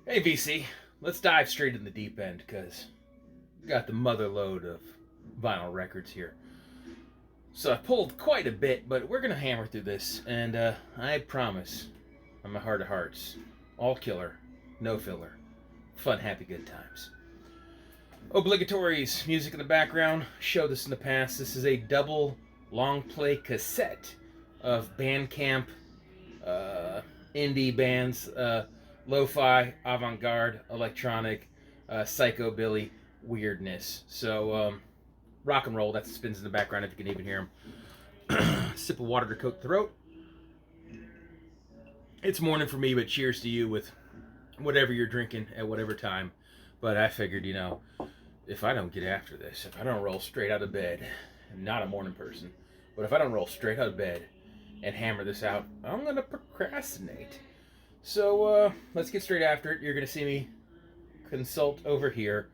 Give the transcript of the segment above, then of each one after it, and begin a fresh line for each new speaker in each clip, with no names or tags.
Hey VC, let's dive straight in the deep end because we got the mother load of vinyl records here. So I pulled quite a bit, but we're gonna hammer through this, and I promise, on my heart of hearts, all killer, no filler, fun, happy, good times. Obligatories, music in the background. Showed this in the past. This is a double long play cassette of Bandcamp indie bands, lo-fi, avant-garde, electronic, psychobilly weirdness. So rock and roll. That spins in the background if you can even hear them. Sip of water to coat the throat. It's morning for me, but cheers to you with whatever you're drinking at whatever time. But I figured, if I don't get after this, if I don't roll straight out of bed, I'm not a morning person, but if I don't roll straight out of bed and hammer this out, I'm going to procrastinate. So let's get straight after it. You're going to see me consult over here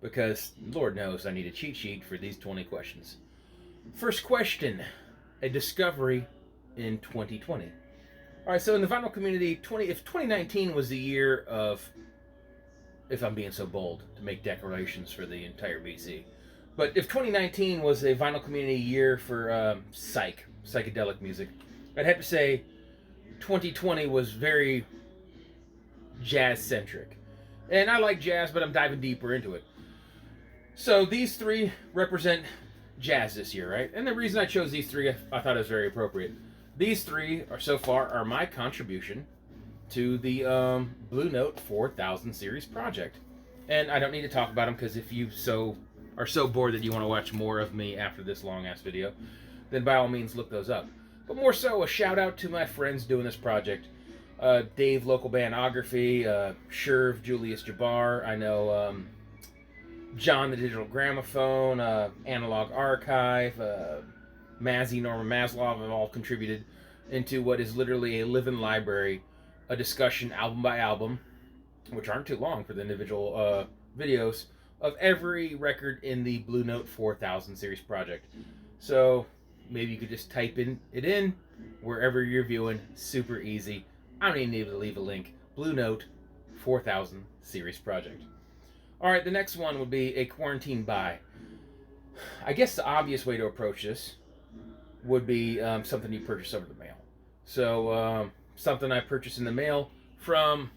because Lord knows I need a cheat sheet for these 20 questions. First question, a discovery in 2020. All right, so in the vinyl community, if 2019 was the year of, if I'm being so bold to make declarations for the entire BC, but if 2019 was a vinyl community year for psychedelic music, I'd have to say 2020 was very jazz-centric. And I like jazz, but I'm diving deeper into it. So these three represent jazz this year, right? And the reason I chose these three, I thought it was very appropriate. These three are so far are my contribution to the Blue Note 4000 series project. And I don't need to talk about them because if you are so bored that you want to watch more of me after this long-ass video, then by all means look those up. But more so, a shout-out to my friends doing this project. Dave, Local Bandography, Sherv, Julius Jabbar, I know John, the Digital Gramophone, Analog Archive, Mazzy, Norman Maslov have all contributed into what is literally a living library, a discussion album by album, which aren't too long for the individual videos, of every record in the Blue Note 4000 series project. So maybe you could just type it in wherever you're viewing. Super easy. I don't even need to leave a link. Blue Note 4000 series project. All right, the next one would be a quarantine buy. I guess the obvious way to approach this would be something you purchase over the mail. So something I purchased in the mail from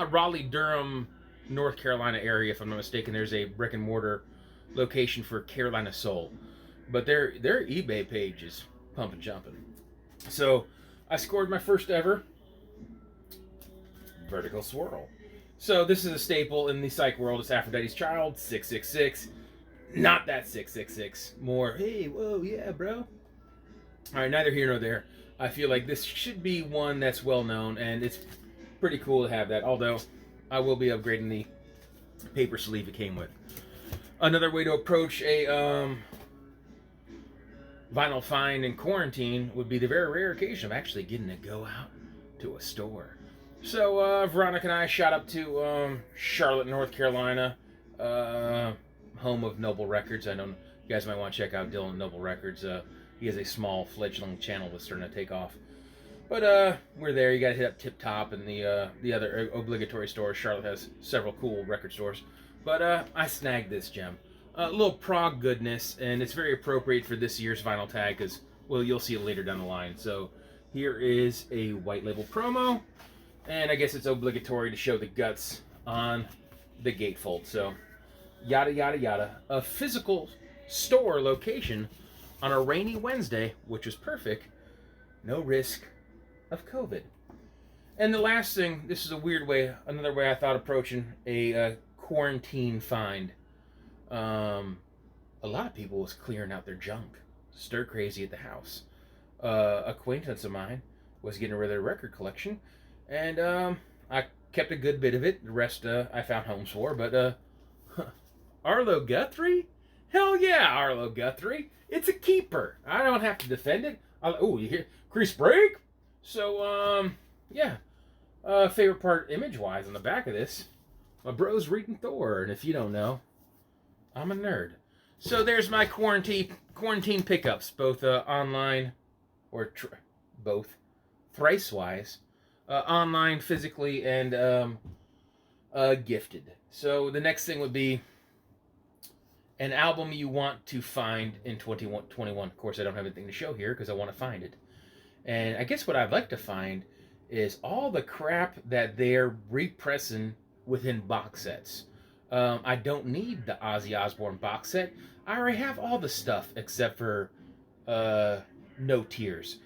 Raleigh, Durham, North Carolina area. If I'm not mistaken, there's a brick and mortar location for Carolina Soul, but their eBay page is pumping jumping. So I scored my first ever Vertical Swirl. So this is a staple in the psych world. It's Aphrodite's Child, 666. Not that 666. More, hey, whoa, yeah, bro. All right, neither here nor there. I feel like this should be one that's well known, and it's pretty cool to have that. Although I will be upgrading the paper sleeve it came with. Another way to approach a vinyl find in quarantine would be the very rare occasion of actually getting to go out to a store. So Veronica and I shot up to Charlotte, North Carolina, home of Noble Records. I know you guys might want to check out Dylan Noble Records. He has a small fledgling channel that's starting to take off. But we're there. You got to hit up Tip Top and the other obligatory stores. Charlotte has several cool record stores. But I snagged this gem. A little prog goodness, and it's very appropriate for this year's vinyl tag because, well, you'll see it later down the line. So here is a white label promo. And I guess it's obligatory to show the guts on the gatefold. So, yada, yada, yada. A physical store location on a rainy Wednesday, which was perfect. No risk of COVID. And the last thing, this is a weird way, another way I thought approaching a quarantine find. A lot of people was clearing out their junk. Stir crazy at the house. Acquaintance of mine was getting rid of their record collection. And I kept a good bit of it. The rest I found homes for. But Arlo Guthrie? Hell yeah, Arlo Guthrie. It's a keeper. I don't have to defend it. Oh, you hear? Crease break? So, yeah. Favorite part image-wise on the back of this. My bro's reading Thor. And if you don't know, I'm a nerd. So there's my quarantine pickups. Both online or both thrice-wise. Online, physically, and Gifted. So the next thing would be an album you want to find in 2021. Of course, I don't have anything to show here because I want to find it. And I guess what I'd like to find is all the crap that they're repressing within box sets. I don't need the Ozzy Osbourne box set. I already have all the stuff except for No Tears.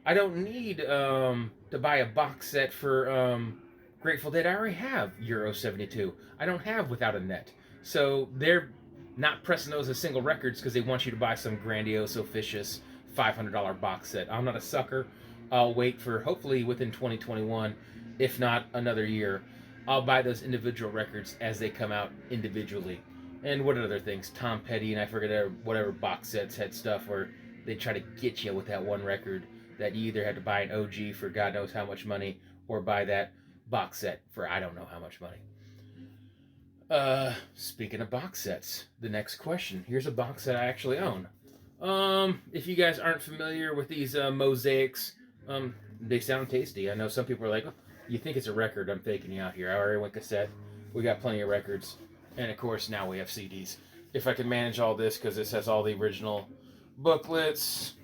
I don't need to buy a box set for Grateful Dead. I already have Euro 72. I don't have Without a Net. So they're not pressing those as single records because they want you to buy some grandiose, officious $500 box set. I'm not a sucker. I'll wait for hopefully within 2021, if not another year. I'll buy those individual records as they come out individually. And what other things? Tom Petty and I forget whatever box sets had stuff where they try to get you with that one record that you either had to buy an OG for God knows how much money or buy that box set for I don't know how much money. Speaking of box sets, the next question. Here's a box set I actually own. If you guys aren't familiar with these mosaics, they sound tasty. I know some people are like, oh, you think it's a record? I'm faking you out here. I already went cassette. We got plenty of records, and of course now we have CDs. If I can manage all this, because this has all the original booklets,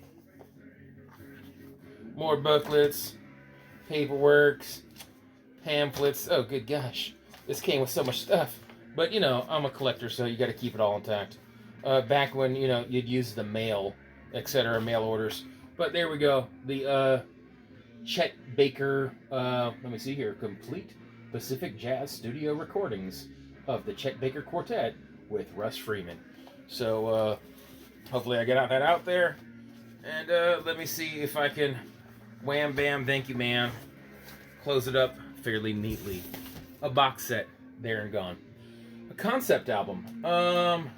more booklets, paperworks, pamphlets. Oh, good gosh, this came with so much stuff. But you know, I'm a collector, so you got to keep it all intact. Back when you'd use the mail, etc., mail orders. But there we go. The Chet Baker. Let me see here. Complete Pacific Jazz Studio recordings of the Chet Baker Quartet with Russ Freeman. So hopefully I get that out there. And let me see if I can wham bam, thank you man, close it up fairly neatly. A box set, there and gone. A concept album.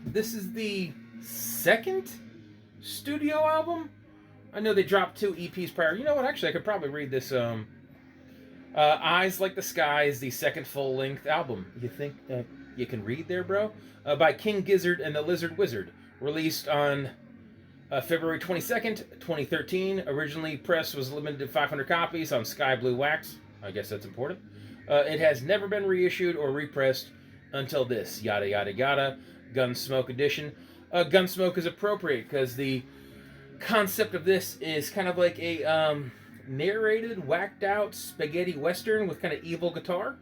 This is the second studio album. I know they dropped 2 EPs prior. You know what? Actually, I could probably read this. Eyes Like the Sky is the second full-length album. You think you can read there, bro? By King Gizzard and the Lizard Wizard. Released on February 22nd, 2013. Originally, press was limited to 500 copies on Sky Blue Wax. I guess that's important. It has never been reissued or repressed until this. Yada, yada, yada. Gunsmoke edition. Gunsmoke is appropriate because the concept of this is kind of like a narrated, whacked out spaghetti western with kind of evil guitar.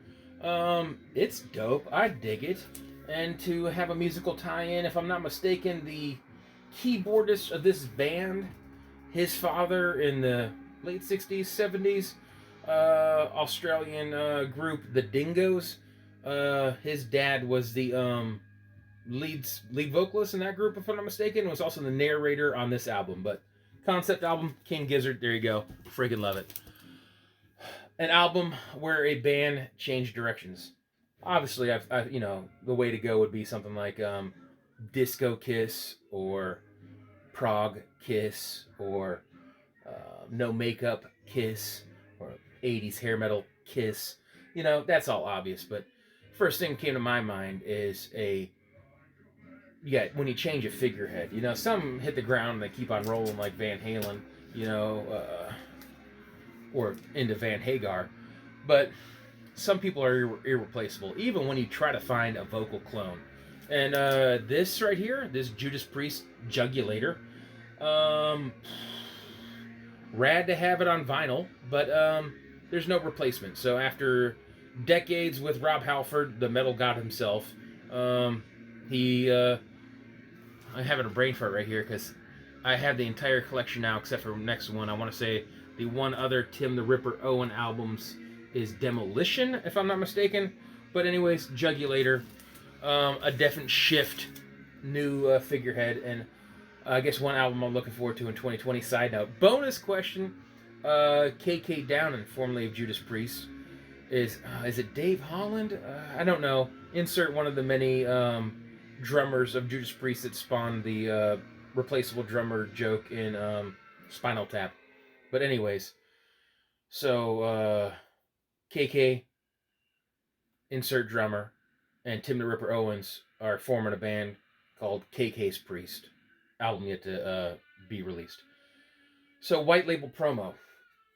It's dope. I dig it. And to have a musical tie-in, if I'm not mistaken, the keyboardist of this band, his father in the late 60s, 70s, Australian group, the Dingoes, his dad was the lead vocalist in that group, if I'm not mistaken, was also the narrator on this album. But concept album, King Gizzard, there you go. Friggin' love it. An album where a band changed directions. Obviously, I've the way to go would be something like Disco Kiss or Prog Kiss or No Makeup Kiss or 80s hair metal Kiss. That's all obvious, but first thing that came to my mind is when you change a figurehead. Some hit the ground and they keep on rolling like Van Halen, or into Van Hagar. But some people are irreplaceable, even when you try to find a vocal clone. And this right here, this Judas Priest Jugulator, rad to have it on vinyl, but there's no replacement. So after decades with Rob Halford, the metal god himself, he I'm having a brain fart right here because I have the entire collection now except for the next one. I want to say the one other Tim the Ripper Owen albums is Demolition, if I'm not mistaken. But anyways, Jugulator, a definite shift, new figurehead, and I guess one album I'm looking forward to in 2020. Side note, bonus question: KK Downing, formerly of Judas Priest, is it Dave Holland? I don't know. Insert one of the many drummers of Judas Priest that spawned the replaceable drummer joke in Spinal Tap. But anyways, so KK, insert drummer, and Tim the Ripper Owens are forming a band called KK's Priest. Album yet to be released. So white label promo.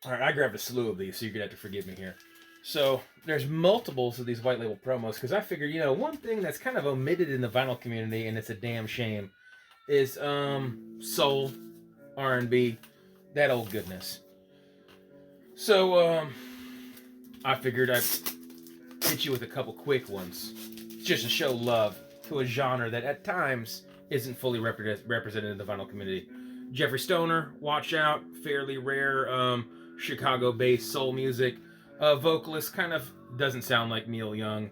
All right, I grabbed a slew of these, so you're gonna have to forgive me here. So there's multiples of these white label promos because I figured, you know, one thing that's kind of omitted in the vinyl community, and it's a damn shame, is soul, R&B, that old goodness. So I figured I'd hit you with a couple quick ones just to show love to a genre that at times isn't fully represented in the vinyl community. Jeffrey Stoner, watch out, fairly rare Chicago-based soul music. Vocalist kind of doesn't sound like Neil Young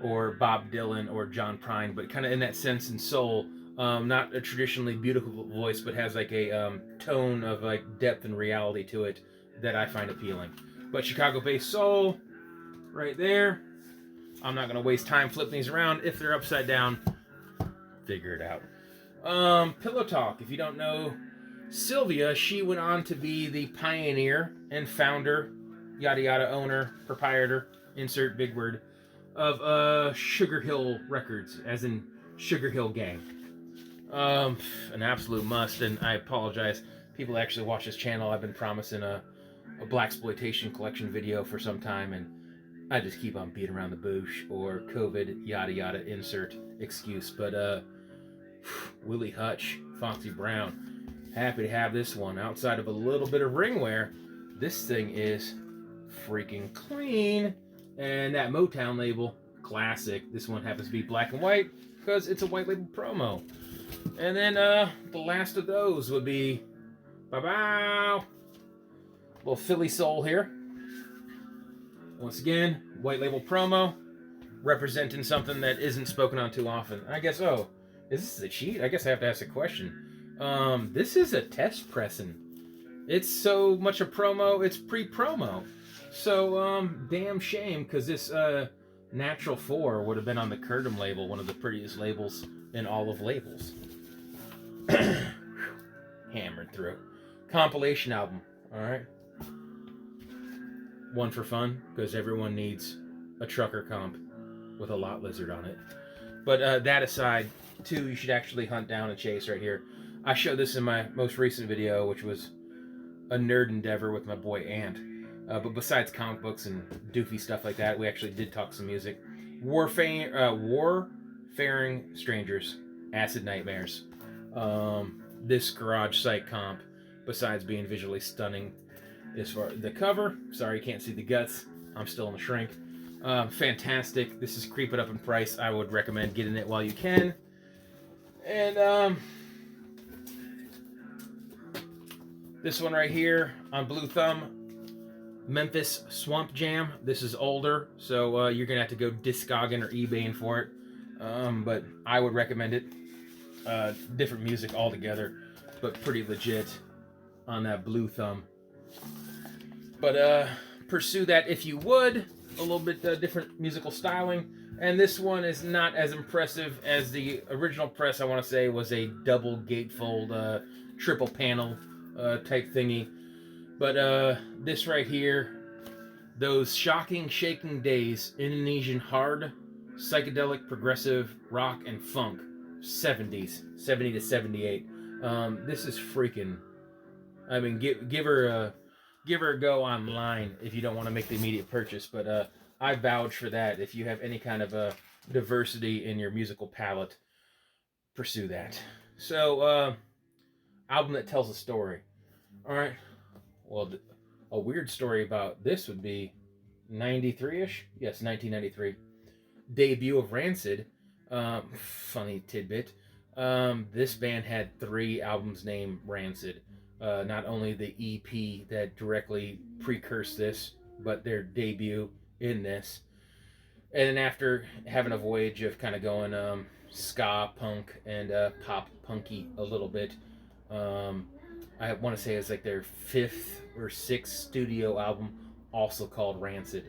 or Bob Dylan or John Prine, but kind of in that sense in soul. Not a traditionally beautiful voice, but has like a tone of like depth and reality to it that I find appealing. But Chicago-based soul, right there. I'm not gonna waste time flipping these around. If they're upside down, figure it out. Pillow Talk. If you don't know Sylvia, she went on to be the pioneer and founder, yada yada, owner, proprietor, insert big word, of Sugar Hill Records, as in Sugar Hill Gang. An absolute must, and I apologize. People actually watch this channel. I've been promising a blaxploitation collection video for some time, and I just keep on beating around the bush, or COVID, yada yada, insert excuse. But Willie Hutch, Foxy Brown, happy to have this one. Outside of a little bit of ring wear, this thing is freaking clean. And that Motown label, classic. This one happens to be black and white because it's a white label promo. And then the last of those would be bye-bye. Little Philly soul here. Once again, white label promo, representing something that isn't spoken on too often. I guess, oh, is this a cheat? I guess I have to ask a question. This is a test pressing. It's so much a promo, it's pre-promo. So, damn shame, because this Natural 4 would have been on the Curdim label, one of the prettiest labels in all of labels. Hammered through. Compilation album, alright? One for fun, because everyone needs a trucker comp with a lot lizard on it. But that aside, two you should actually hunt down and chase right here. I showed this in my most recent video, which was a nerd endeavor with my boy Ant. But besides comic books and doofy stuff like that, we actually did talk some music. Warfaring Strangers, Acid Nightmares. This garage site comp, besides being visually stunning, as far as the cover, sorry you can't see the guts, I'm still in the shrink. Fantastic. This is creeping up in price. I would recommend getting it while you can. And this one right here on Blue Thumb, Memphis Swamp Jam. This is older, so you're gonna have to go Discogging or eBaying for it. But I would recommend it. Different music altogether, but pretty legit on that Blue Thumb. But pursue that if you would. A little bit different musical styling. And this one is not as impressive as the original press. I want to say was a double gatefold, triple panel type thingy. But this right here, those shocking, shaking days, Indonesian hard, psychedelic, progressive, rock, and funk, 70s, 70 to 78. This is freaking, I mean, give her a go online if you don't want to make the immediate purchase. But I vouch for that. If you have any kind of a diversity in your musical palette, pursue that. So, album that tells a story. All right. Well, a weird story about this would be 93-ish? Yes, 1993. Debut of Rancid. Funny tidbit. This band had 3 albums named Rancid. Not only the EP that directly precursed this, but their debut in this. And then after having a voyage of kind of going ska punk and pop punky a little bit, I want to say it's like their 5th or 6th studio album, also called Rancid.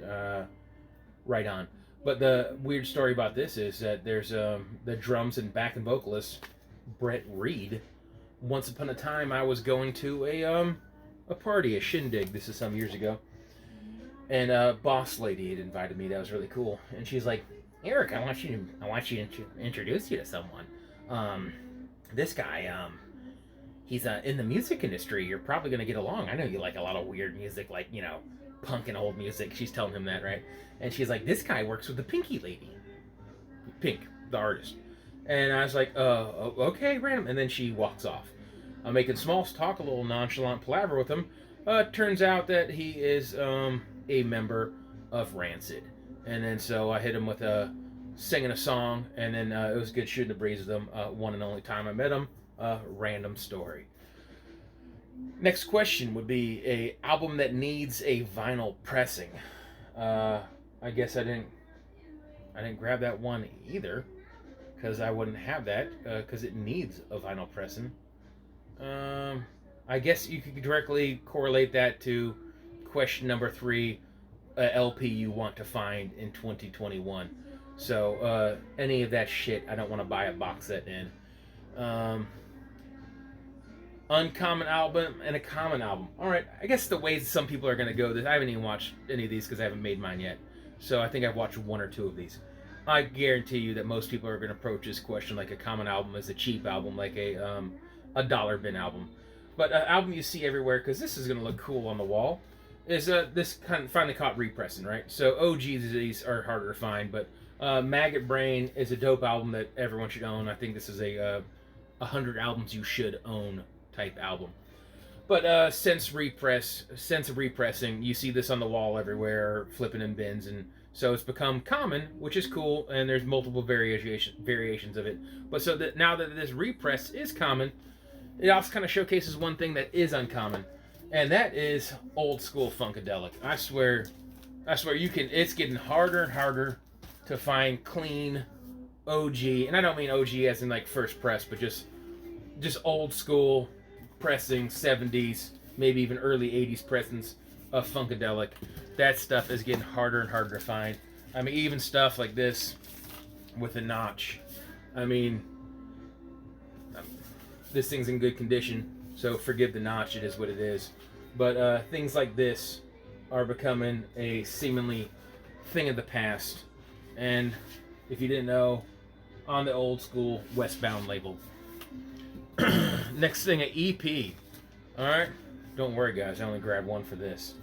Right on. But the weird story about this is that there's the drums and backing vocalist, Brett Reed. Once upon a time, I was going to a party, a shindig. This is some years ago, and a boss lady had invited me. That was really cool. And she's like, "Eric, I want you to introduce you to someone. This guy, he's in the music industry. You're probably gonna get along. I know you like a lot of weird music, like punk and old music. She's telling him that, right? And she's like, this guy works with the Pinky Lady. Pink, the artist. And I was like, okay, random. And then she walks off. I'm making small talk, a little nonchalant palaver with him. Turns out that he is a member of Rancid. And then so I hit him with singing a song, and then it was good shooting the breeze with him. One and only time I met him. Random story. Next question would be a album that needs a vinyl pressing. I guess I didn't grab that one either, because I wouldn't have that, because it needs a vinyl pressing. I guess you could directly correlate that to question number 3, LP you want to find in 2021. So any of that shit, I don't want to buy a box set in. Uncommon album and a common album. All right, I guess the ways some people are going to go this, I haven't even watched any of these because I haven't made mine yet. So I think I've watched 1 or 2 of these. I guarantee you that most people are going to approach this question like a common album is a cheap album, like a dollar bin album. But an album you see everywhere, because this is going to look cool on the wall, is this kind of finally caught repressing, right? So OGs these are harder to find, but Maggot Brain is a dope album that everyone should own. I think this is a 100 albums you should own type album. But since of repressing, you see this on the wall everywhere, flipping in bins, and so it's become common, which is cool, and there's multiple variations of it. But so that now that this repress is common, it also kind of showcases one thing that is uncommon, and that is old school funkadelic. I swear you can. It's getting harder and harder to find clean OG, and I don't mean OG as in like first press, but just old school pressing, 70s, maybe even early 80s pressings of funkadelic. That stuff is getting harder and harder to find. I mean, even stuff like this with a notch. I mean, this thing's in good condition, so forgive the notch, it is what it is. But things like this are becoming a seemingly thing of the past. And if you didn't know, on the old school Westbound label. Next thing, an EP. Alright, don't worry guys, I only grabbed 1 for this.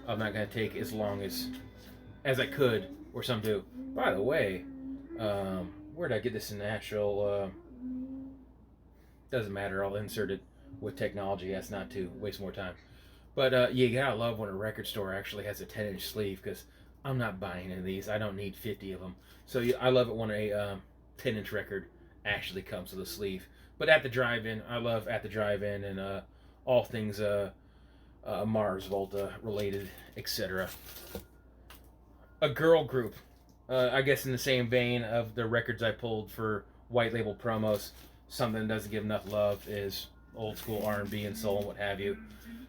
I'm not going to take as long as I could, or some do. By the way, where did I get this in the actual... doesn't matter, I'll insert it with technology as not to waste more time. But you gotta love when a record store actually has a 10-inch sleeve, because I'm not buying any of these. I don't need 50 of them. So I love it when a 10-inch record actually comes with a sleeve. But at the drive-in, I love at the drive-in and all things Mars Volta related, etc. A girl group, I guess in the same vein of the records I pulled for white label promos, something that doesn't get enough love is old school R&B and soul and what have you.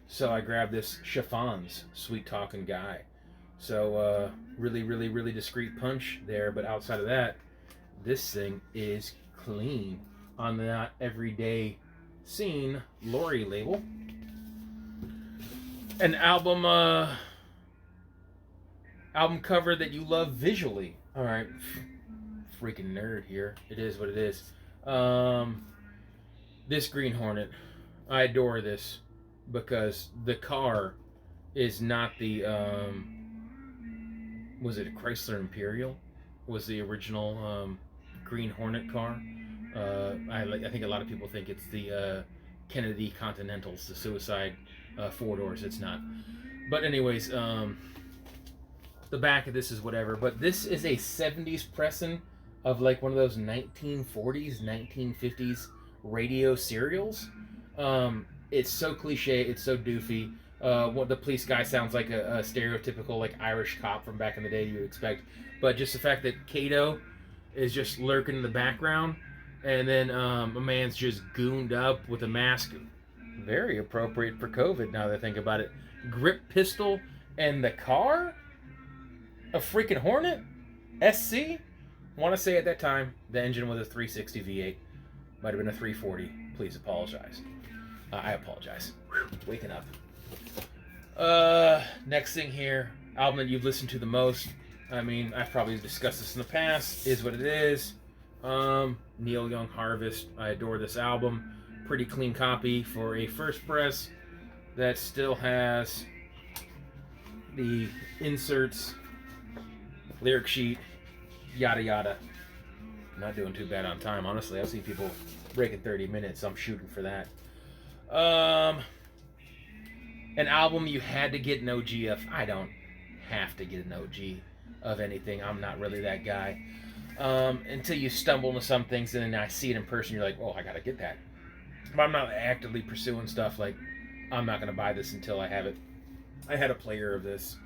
So I grabbed this Chiffons Sweet Talking Guy. So really, really, really discreet punch there, but outside of that, this thing is clean on the Not Everyday Scene Lori label. An album cover that you love visually. All right, freaking nerd here. It is what it is. This Green Hornet, I adore this because the car is not the was it a Chrysler Imperial? Was the original Green Hornet car? I think a lot of people think it's the Kennedy Continentals, the Suicide 4-doors. It's not. But anyways, the back of this is whatever. But this is a 70s pressing of like one of those 1940s, 1950s radio serials. It's so cliche, it's so doofy. What the police guy sounds like a stereotypical like Irish cop from back in the day you would expect. But just the fact that Kato is just lurking in the background, and then a man's just gooned up with a mask, very appropriate for COVID now that I think about it. Grip pistol and the car? A freaking Hornet? SC? Want to say at that time, the engine was a 360 V8. Might have been a 340. Please apologize. I apologize. Whew, waking up. Next thing here, album that you've listened to the most. I mean, I've probably discussed this in the past. Is what it is. Neil Young Harvest. I adore this album. Pretty clean copy for a first press that still has the inserts, lyric sheet, yada yada. Not doing too bad on time, honestly. I've seen people breaking 30 minutes. I'm shooting for that. An album you had to get an OG of. I don't have to get an OG of anything. I'm not really that guy. Until you stumble into some things and then I see it in person, you're like, oh, I gotta get that. But I'm not actively pursuing stuff like, I'm not gonna buy this until I have it. I had a player of this.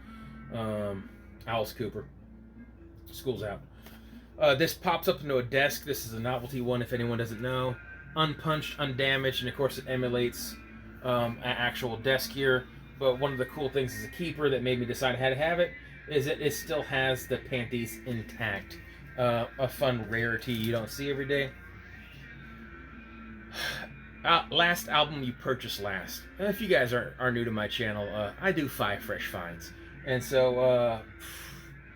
Alice Cooper. School's out. This pops up into a desk. This is a novelty one, if anyone doesn't know. Unpunched, undamaged, and of course it emulates an actual desk here. But one of the cool things as a keeper that made me decide I had to have it is that it still has the panties intact. A fun rarity you don't see every day. Last album you purchased last. If you guys are new to my channel, I do 5 fresh finds. And so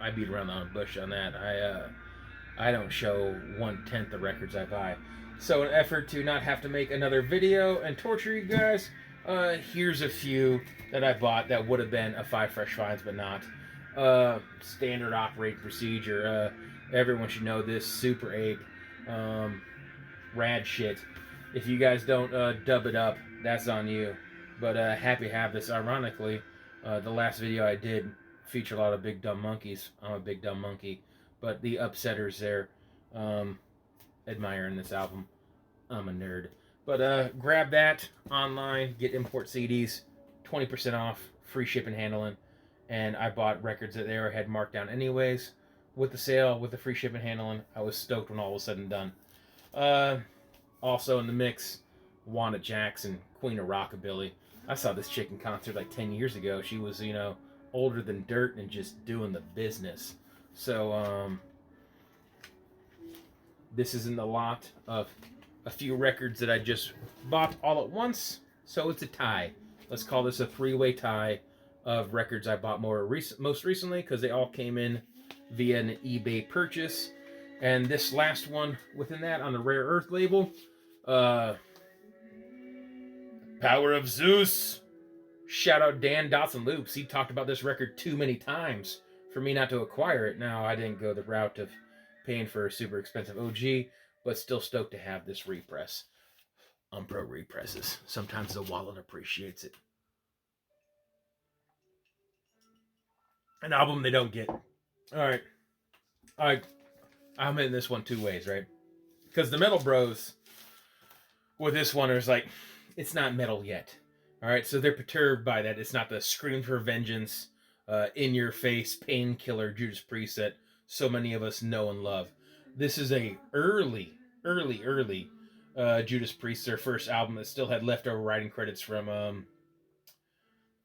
I beat around the bush on that. I don't show 1/10 the records I buy. So in an effort to not have to make another video and torture you guys, here's a few that I bought that would have been a 5 fresh finds, but not. Standard operating procedure. Everyone should know this. Super Ape. Rad shit. If you guys don't dub it up, that's on you. But happy to have this. Ironically, the last video I did featured a lot of big dumb monkeys. I'm a big dumb monkey. But the upsetters there, admiring this album. I'm a nerd. But grab that online, get import CDs, 20% off, free shipping and handling. And I bought records that they had marked down anyways. With the sale, with the free shipping and handling, I was stoked when all was said and done. Also in the mix, Wanda Jackson, Queen of Rockabilly. I saw this chick in concert like 10 years ago. She was, older than dirt and just doing the business. So, this is in the lot of a few records that I just bought all at once. So it's a tie. Let's call this a 3-way tie of records I bought most recently because they all came in via an eBay purchase. And this last one within that on the Rare Earth label, Power of Zeus. Shout out Dan Dotson Loops. He talked about this record too many times for me not to acquire it. Now, I didn't go the route of paying for a super expensive OG, but still stoked to have this repress. I'm pro represses. Sometimes the wallet appreciates it. An album they don't get. All right. I'm in this one 2 ways, right? Because the Metal Bros with this one is like, it's not metal yet. All right, so they're perturbed by that. It's not the scream for vengeance, in your face, painkiller Judas Priest that so many of us know and love. This is a early Judas Priest, their first album that still had leftover writing credits from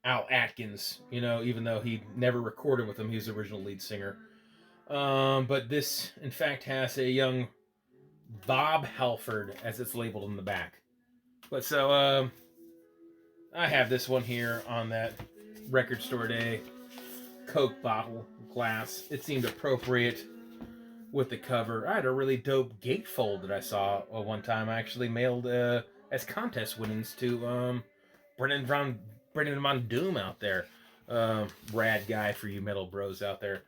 Al Atkins. Even though he never recorded with him, he was the original lead singer. But this, in fact, has a young Bob Halford, as it's labeled in the back. But so, I have this one here on that record store day Coke bottle glass. It seemed appropriate with the cover. I had a really dope gatefold that I saw one time. I actually mailed as contest winnings to Brennan Von Doom out there. Rad guy for you metal bros out there.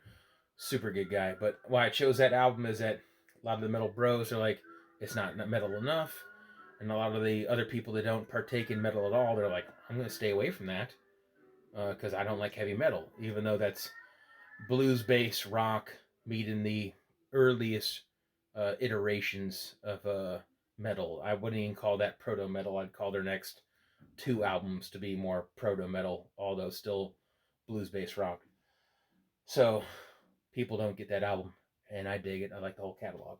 Super good guy. But why I chose that album is that a lot of the metal bros are like, it's not metal enough. And a lot of the other people that don't partake in metal at all, they're like, I'm going to stay away from that because I don't like heavy metal, even though that's blues bass rock meeting the earliest iterations of metal. I wouldn't even call that proto metal. I'd call their next 2 albums to be more proto metal, although still blues bass rock. So people don't get that album, and I dig it. I like the whole catalog.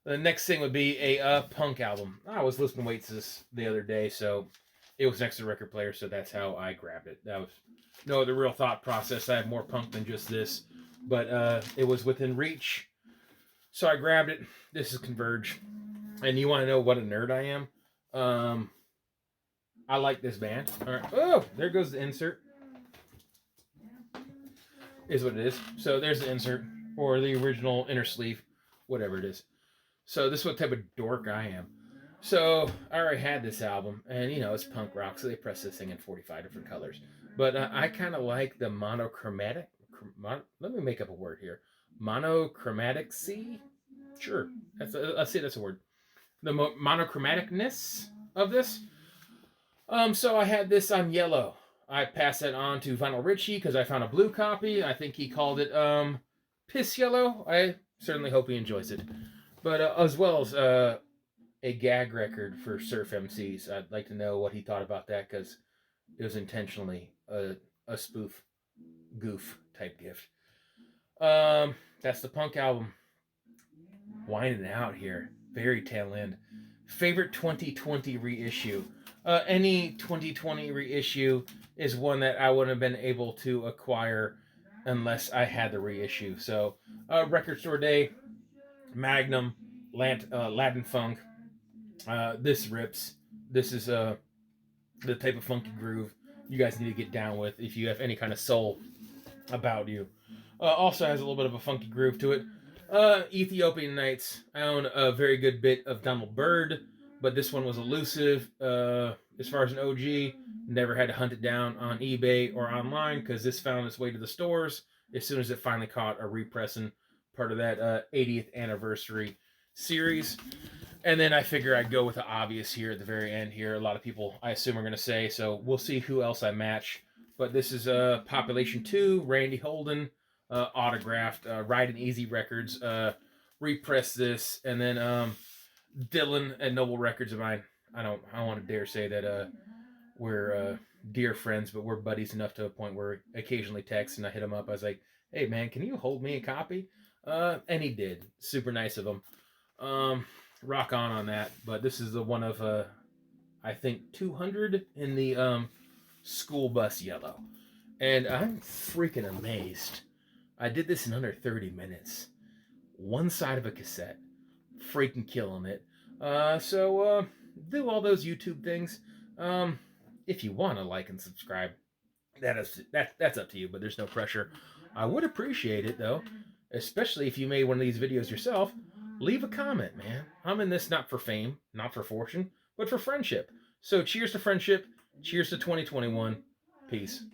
The next thing would be a punk album. I was listening to Waits the other day, so it was next to the record player, so that's how I grabbed it. That was no other real thought process. I have more punk than just this, but it was within reach, so I grabbed it. This is Converge, and you want to know what a nerd I am? I like this band. All right. Oh, there goes the insert. Is what it is. So there's the insert, or the original inner sleeve, whatever it is. So this is what type of dork I am. So I already had this album, and it's punk rock, so they pressed this thing in 45 different colors. But I kind of like the monochromatic. Let me make up a word here. Monochromatic C. Sure, let's say that's a word. The monochromaticness of this. So I had this on yellow. I passed it on to Vinyl Richie because I found a blue copy. I think he called it piss yellow. I certainly hope he enjoys it. But as well as a gag record for Surf MCs, I'd like to know what he thought about that because it was intentionally a spoof, goof type gift. That's the punk album. Winding out here, very tail end. Favorite 2020 reissue. Any 2020 reissue is one that I wouldn't have been able to acquire unless I had the reissue. So, Record Store Day, Magnum, Latin Funk. This rips. This is the type of funky groove you guys need to get down with if you have any kind of soul about you. Also has a little bit of a funky groove to it. Ethiopian Nights. I own a very good bit of Donald Byrd, but this one was elusive. As far as an OG, never had to hunt it down on eBay or online because this found its way to the stores as soon as it finally caught a repressing part of that 80th anniversary series. And then I figure I'd go with the obvious here at the very end here. A lot of people, I assume, are going to say, so we'll see who else I match. But this is Population 2, Randy Holden, autographed, Ride and Easy Records, repressed this. And then Dylan at Noble Records of mine. I don't want to dare say that we're dear friends, but we're buddies enough to a point where we occasionally text and I hit him up. I was like, hey, man, can you hold me a copy? And he did. Super nice of him. Rock on that. But this is the one of I think 200 in the school bus yellow, and I'm freaking amazed. I did this in under 30 minutes. One side of a cassette, freaking killing it. So do all those YouTube things. If you want to like and subscribe, that's up to you. But there's no pressure. I would appreciate it though, especially if you made one of these videos yourself. Leave a comment, man. I'm in this not for fame, not for fortune, but for friendship. So cheers to friendship. Cheers to 2021. Peace.